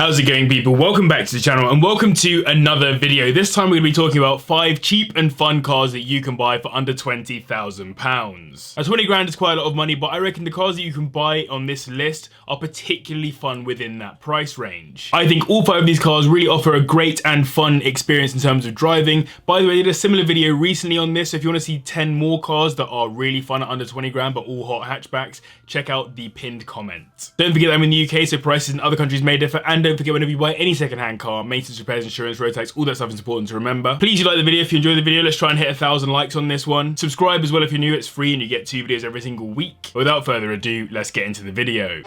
How's it going, people? Welcome back to the channel and welcome to another video. This time we're going to be talking about 5 cheap and fun cars that you can buy for under £20,000. Now 20 grand is quite a lot of money, but I reckon the cars that you can buy on this list are particularly fun within that price range. I think all 5 of these cars really offer a great and fun experience in terms of driving. By the way, I did a similar video recently on this, so if you want to see 10 more cars that are really fun at under 20 grand but all hot hatchbacks, check out the pinned comment. Don't forget that I'm in the UK, so prices in other countries may differ, and don't forget, whenever you buy any second-hand car, maintenance, repairs, insurance, road tax, all that stuff is important to remember. Please do like the video if you enjoy the video. Let's try and hit 1,000 likes on this one. Subscribe as well if you're new, it's free and you get 2 videos every single week. But without further ado, let's get into the video.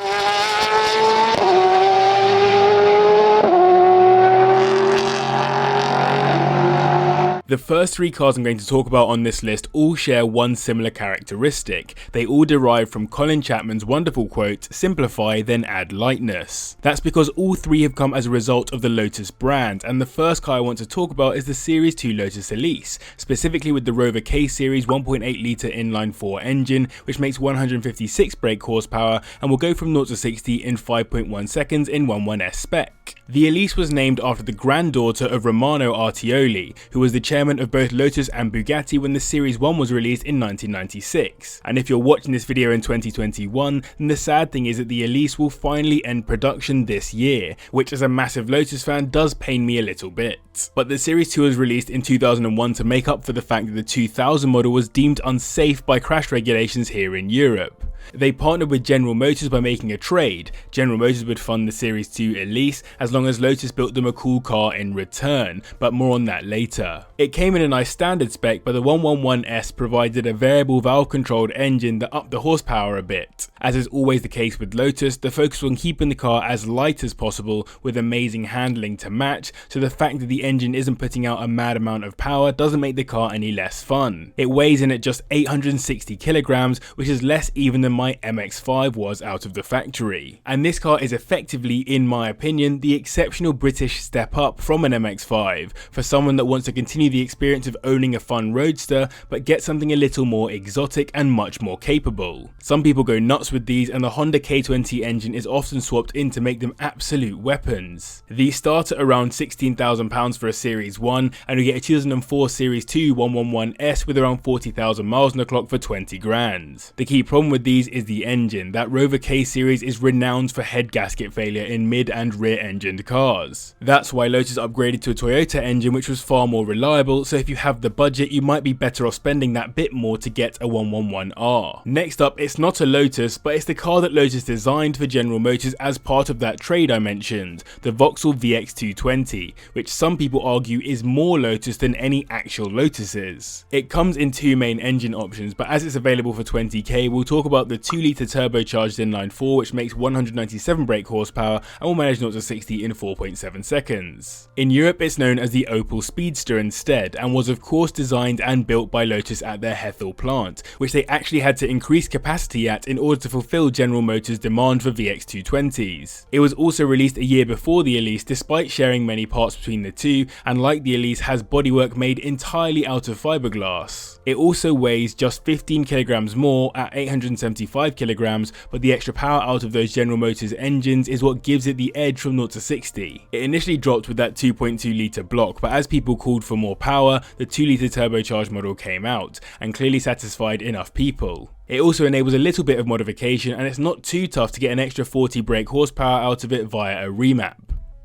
The first 3 cars I'm going to talk about on this list all share one similar characteristic. They all derive from Colin Chapman's wonderful quote, "Simplify, then add lightness." That's because all 3 have come as a result of the Lotus brand, and the first car I want to talk about is the Series 2 Lotus Elise, specifically with the Rover K Series 1.8 litre inline-4 engine, which makes 156 brake horsepower and will go from 0 to 60 in 5.1 seconds in 11S spec. The Elise was named after the granddaughter of Romano Artioli, who was the chairman of both Lotus and Bugatti when the Series 1 was released in 1996. And if you're watching this video in 2021, then the sad thing is that the Elise will finally end production this year, which as a massive Lotus fan does pain me a little bit. But the Series 2 was released in 2001 to make up for the fact that the 2000 model was deemed unsafe by crash regulations here in Europe. They partnered with General Motors by making a trade. General Motors would fund the Series 2 Elise as long as Lotus built them a cool car in return, but more on that later. It came in a nice standard spec, but the 111S provided a variable valve controlled engine that upped the horsepower a bit. As is always the case with Lotus, the focus was on keeping the car as light as possible with amazing handling to match, so the fact that the engine isn't putting out a mad amount of power doesn't make the car any less fun. It weighs in at just 860 kilograms, which is less even than my MX-5 was out of the factory. And this car is effectively, in my opinion, the exceptional British step up from an MX-5 for someone that wants to continue the experience of owning a fun roadster but get something a little more exotic and much more capable. Some people go nuts with these, and the Honda K20 engine is often swapped in to make them absolute weapons. These start at around £16,000 for a Series 1, and you get a 2004 Series 2 111S with around 40,000 miles on the clock for 20 grand. The key problem with these is the engine. That Rover K series is renowned for head gasket failure in mid and rear engined cars. That's why Lotus upgraded to a Toyota engine which was far more reliable, so if you have the budget you might be better off spending that bit more to get a 111R. Next up, it's not a Lotus, but it's the car that Lotus designed for General Motors as part of that trade I mentioned, the Vauxhall VX220, which some people argue is more Lotus than any actual Lotus is. It comes in 2 main engine options, but as it's available for 20k, we'll talk about the 2-litre turbocharged inline-4 which makes 197 brake horsepower and will manage 0 to 60 in 4.7 seconds. In Europe it's known as the Opel Speedster instead, and was of course designed and built by Lotus at their Hethel plant, which they actually had to increase capacity at in order to fulfill General Motors' demand for VX220s. It was also released a year before the Elise despite sharing many parts between the two, and like the Elise has bodywork made entirely out of fiberglass. It also weighs just 15 kilograms more at 875 kilograms, but the extra power out of those General Motors engines is what gives it the edge from 0 to 60. It initially dropped with that 2.2 litre block, but as people called for more power, the 2 litre turbocharged model came out, and clearly satisfied enough people. It also enables a little bit of modification, and it's not too tough to get an extra 40 brake horsepower out of it via a remap.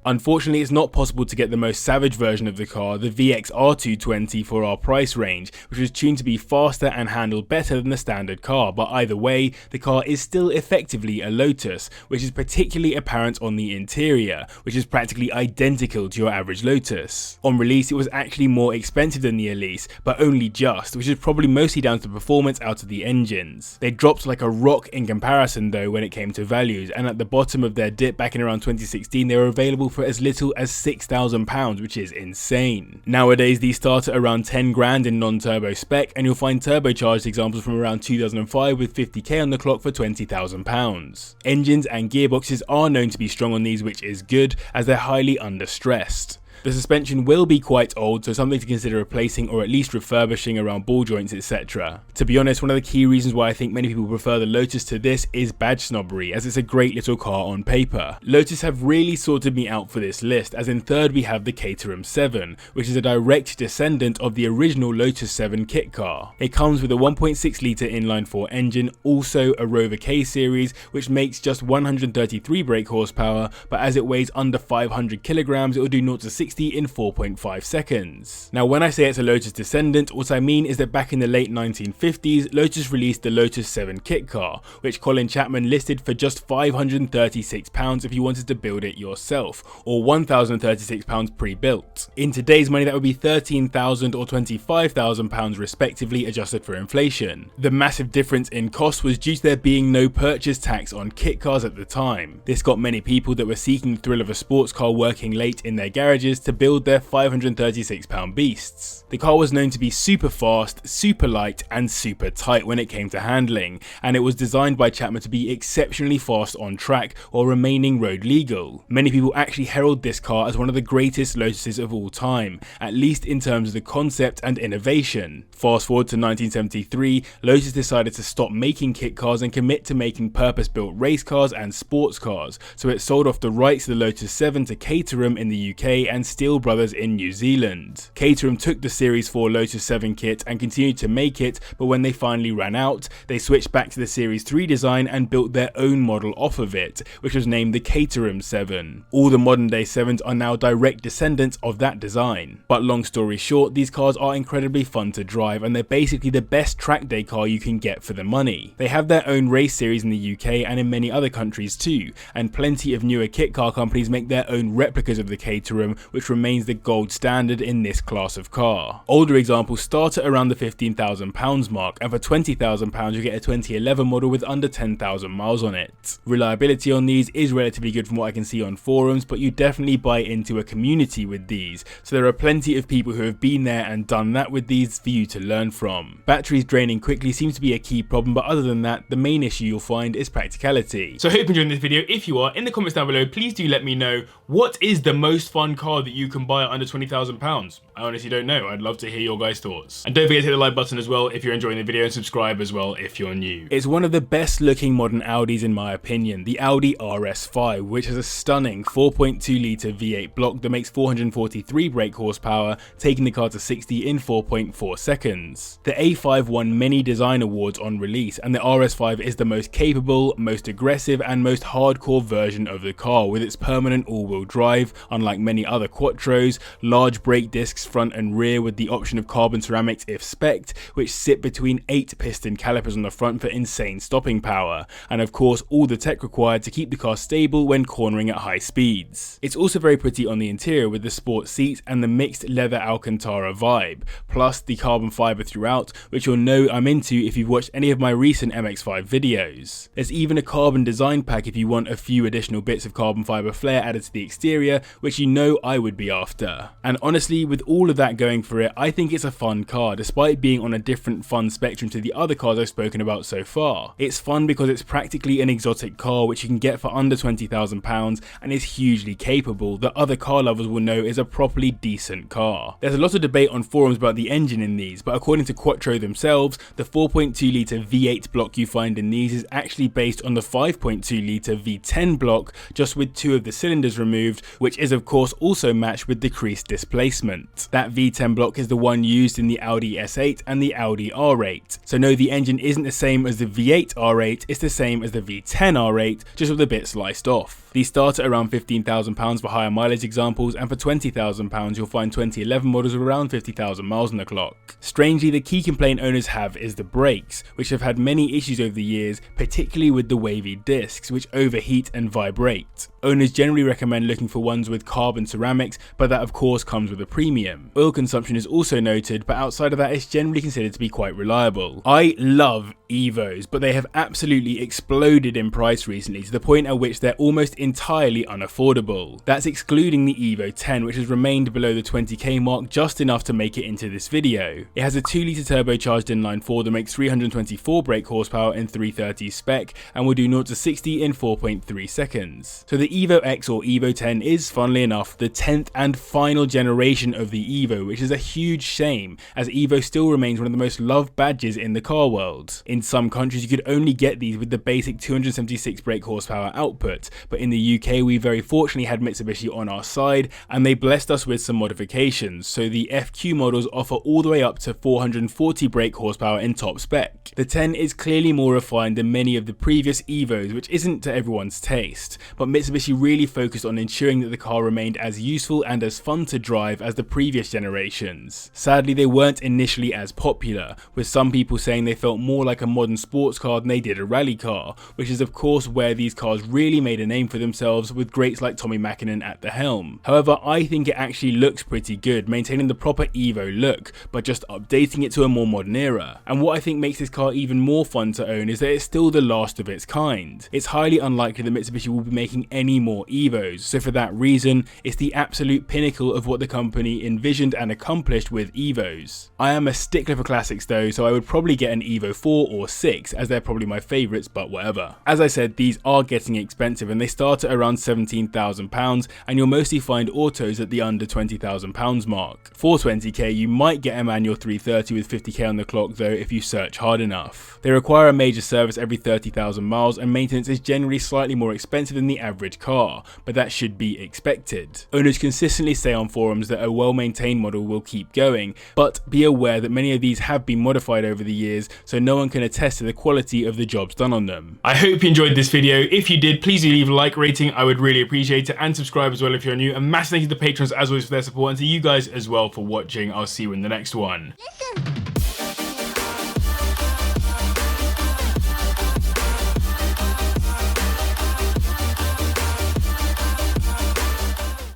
Unfortunately, it's not possible to get the most savage version of the car, the VX R220, for our price range, which was tuned to be faster and handle better than the standard car, but either way, the car is still effectively a Lotus, which is particularly apparent on the interior, which is practically identical to your average Lotus. On release, it was actually more expensive than the Elise, but only just, which is probably mostly down to the performance out of the engines. They dropped like a rock in comparison though when it came to values, and at the bottom of their dip back in around 2016, they were available for as little as £6,000, which is insane. Nowadays these start at around 10 grand in non-turbo spec, and you'll find turbocharged examples from around 2005 with 50k on the clock for £20,000. Engines and gearboxes are known to be strong on these, which is good as they're highly understressed. The suspension will be quite old, so something to consider replacing or at least refurbishing around ball joints, etc. To be honest, one of the key reasons why I think many people prefer the Lotus to this is badge snobbery, as it's a great little car on paper. Lotus have really sorted me out for this list, as in third we have the Caterham Seven, which is a direct descendant of the original Lotus 7 kit car. It comes with a 1.6 litre inline-4 engine, also a Rover K series, which makes just 133 brake horsepower, but as it weighs under 500 kilograms, it will do 0 to 60 in 4.5 seconds. Now when I say it's a Lotus descendant, what I mean is that back in the late 1950s, Lotus released the Lotus 7 kit car, which Colin Chapman listed for just £536 if you wanted to build it yourself, or £1,036 pre-built. In today's money that would be £13,000 or £25,000 respectively, adjusted for inflation. The massive difference in cost was due to there being no purchase tax on kit cars at the time. This got many people that were seeking the thrill of a sports car working late in their garages to build their £536 beasts. The car was known to be super fast, super light and super tight when it came to handling, and it was designed by Chapman to be exceptionally fast on track while remaining road legal. Many people actually herald this car as one of the greatest Lotuses of all time, at least in terms of the concept and innovation. Fast forward to 1973, Lotus decided to stop making kit cars and commit to making purpose-built race cars and sports cars, so it sold off the rights to the Lotus 7 to Caterham in the UK and Steel Brothers in New Zealand. Caterham took the Series 4 Lotus 7 kit and continued to make it, but when they finally ran out, they switched back to the Series 3 design and built their own model off of it, which was named the Caterham Seven. All the modern day Sevens are now direct descendants of that design. But long story short, these cars are incredibly fun to drive, and they're basically the best track day car you can get for the money. They have their own race series in the UK and in many other countries too, and plenty of newer kit car companies make their own replicas of the Caterham, which remains the gold standard in this class of car. Older examples start at around the £15,000 mark, and for £20,000 you get a 2011 model with under 10,000 miles on it. Reliability on these is relatively good from what I can see on forums, but you definitely buy into a community with these, so there are plenty of people who have been there and done that with these for you to learn from. Batteries draining quickly seems to be a key problem, but other than that, the main issue you'll find is practicality. So I hope you enjoyed this video. If you are, in the comments down below, please do let me know what is the most fun car that you can buy at under £20,000. I honestly don't know. I'd love to hear your guys' thoughts. And don't forget to hit the like button as well if you're enjoying the video, and subscribe as well if you're new. It's one of the best looking modern Audis in my opinion, the Audi RS5, which has a stunning 4.2 litre V8 block that makes 443 brake horsepower, taking the car to 60 in 4.4 seconds. The A5 won many design awards on release, and the RS5 is the most capable, most aggressive and most hardcore version of the car, with its permanent all-wheel drive, unlike many other Quattros, large brake discs front and rear with the option of carbon ceramics if spec'd, which sit between 8 piston calipers on the front for insane stopping power, and of course all the tech required to keep the car stable when cornering at high speeds. It's also very pretty on the interior with the sport seats and the mixed leather Alcantara vibe, plus the carbon fibre throughout, which you'll know I'm into if you've watched any of my recent MX-5 videos. There's even a carbon design pack if you want a few additional bits of carbon fibre flair added to the exterior, which you know I would be after. And honestly, with all of that going for it, I think it's a fun car, despite being on a different fun spectrum to the other cars I've spoken about so far. It's fun because it's practically an exotic car which you can get for under £20,000 and is hugely capable that other car lovers will know is a properly decent car. There's a lot of debate on forums about the engine in these, but according to Quattro themselves, the 4.2 litre V8 block you find in these is actually based on the 5.2 litre V10 block, just with 2 of the cylinders removed, which is of course also matched with decreased displacement. That V10 block is the one used in the Audi S8 and the Audi R8. So no, the engine isn't the same as the V8 R8, it's the same as the V10 R8, just with a bit sliced off. These start at around £15,000 for higher mileage examples, and for £20,000 you'll find 2011 models with around 50,000 miles on the clock. Strangely, the key complaint owners have is the brakes, which have had many issues over the years, particularly with the wavy discs, which overheat and vibrate. Owners generally recommend looking for ones with carbon ceramics, but that of course comes with a premium. Oil consumption is also noted, but outside of that it's generally considered to be quite reliable. I love EVOs, but they have absolutely exploded in price recently, to the point at which they're almost entirely unaffordable. That's excluding the EVO 10, which has remained below the 20k mark just enough to make it into this video. It has a 2 litre turbocharged inline-4 that makes 324 brake horsepower in 330 spec and will do 0 to 60 in 4.3 seconds. So the EVO X or EVO 10 is, funnily enough, the 10th and final generation of the EVO, which is a huge shame, as EVO still remains one of the most loved badges in the car world. In some countries you could only get these with the basic 276 brake horsepower output, but in the UK we very fortunately had Mitsubishi on our side and they blessed us with some modifications, so the FQ models offer all the way up to 440 brake horsepower in top spec. The 10 is clearly more refined than many of the previous EVOs, which isn't to everyone's taste, but Mitsubishi really focused on ensuring that the car remained as useful and as fun to drive as the previous generations. Sadly, they weren't initially as popular, with some people saying they felt more like a modern sports car than they did a rally car, which is of course where these cars really made a name for themselves with greats like Tommi Mäkinen at the helm. However, I think it actually looks pretty good, maintaining the proper EVO look, but just updating it to a more modern era. And what I think makes this car even more fun to own is that it's still the last of its kind. It's highly unlikely that Mitsubishi will be making any more EVOs, so for that reason, it's the absolute pinnacle of what the company envisioned and accomplished with EVOs. I am a stickler for classics though, so I would probably get an EVO 4 or 6, as they're probably my favourites, but whatever. As I said, these are getting expensive and they start at around £17,000, and you'll mostly find autos at the under £20,000 mark. For 20k you might get a manual 330 with 50k on the clock though if you search hard enough. They require a major service every 30,000 miles and maintenance is generally slightly more expensive than the average car, but that should be expected. Owners consistently say on forums that a well-maintained model will keep going, but be aware that many of these have been modified over the years, so no one can attest to the quality of the jobs done on them. I hope you enjoyed this video. If you did, please do leave a like rating, I would really appreciate it, and subscribe as well if you're new, and massive thank you to the patrons as always for their support, and to you guys as well for watching. I'll see you in the next one. Listen.